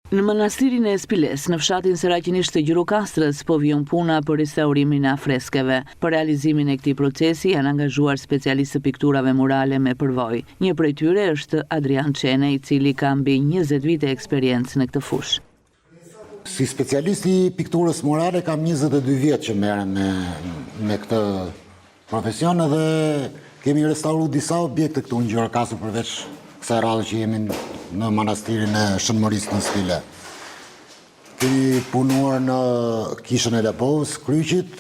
Në manastirin e Espiles, në fshatin Seraqinisht të Gjirokastrës, po vjen puna për restaurimin e freskeve. Për realizimin e këtij procesi janë angazhuar specialistë pikturave murale me përvojë. Një prej tyre është Adrian Çene, i cili ka mbi 20 vite eksperiencë në këtë fushë. Si specialist i pikturës murale kam 22 vjet që merrem me këtë profesion dhe kemi restauruar disa objekte këtu në Gjirokastër përveç kësaj radhe që jemi në manastirin e Shënmërisë në Spile. Kemi punuar në Kishën e Lepovës, Kryqit,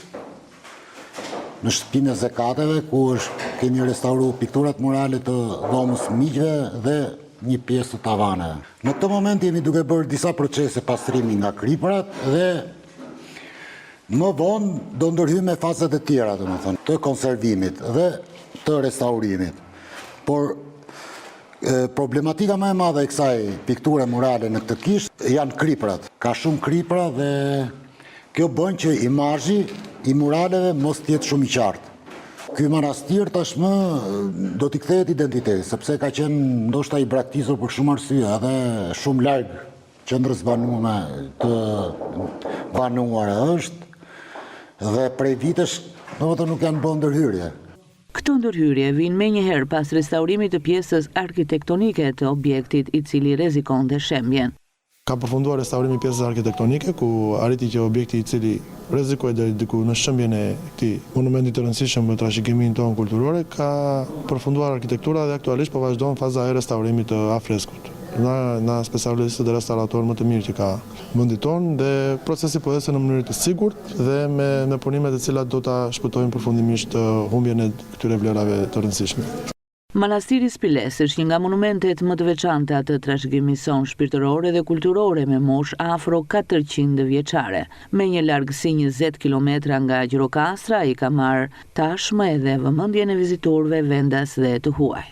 në shtëpinë e Zekateve, ku kemi restauruar pikturat murale të dhomës miqve dhe një pjesë të tavaneve. Në këtë moment jemi duke bërë disa procese pastrimi nga kripërat dhe më vonë do ndërhyjmë me fazat e tjera, domethënë, të konservimit dhe të restaurimit. Por problematika më e madhe e kësaj pikture murale në këtë kishë janë kriprat. Ka shumë kripra dhe kjo bën që imazhi i muraleve mos të jetë shumë i qartë. Ky manastir tashmë do t'i kthehet identiteti, sepse ka qenë ndoshta i braktisur për shumë arsye, edhe shumë larg qendrës banuese të banuar është dhe prej vitesh domethënë nuk janë bërë ndërhyrje. Këto ndërhyrje vijnë menjëherë pas restaurimit të pjesës arkitektonike të objektit, i cili rrezikonte shembjen. Ka përfunduar restaurimi i pjesës arkitektonike, ku arriti që objekti i cili rrezikoi deri diku në shembjen e këtij monumenti të rëndësishëm për trashëgiminë tonë kulturore, ka përfunduar arkitektura dhe aktualisht po vazhdon faza e restaurimit të afreskut. Na specialistët dhe restauratorë më të mirë që ka vendi tonë dhe procesi po ecën në mënyrë të sigurt dhe me punimet e cilat do ta shpëtojnë përfundimisht humbjen e këtyre vlerave të rëndësishme. Manastiri Spiles është një nga monumentet më të veçanta të trashëgimisë sonë shpirtërore dhe kulturore me moshë afro 400 vjeçare. Me një largësi 20 kilometra nga Gjirokastra, i ka marrë tashmë edhe vëmendjen e vizitorëve vendas dhe të huaj.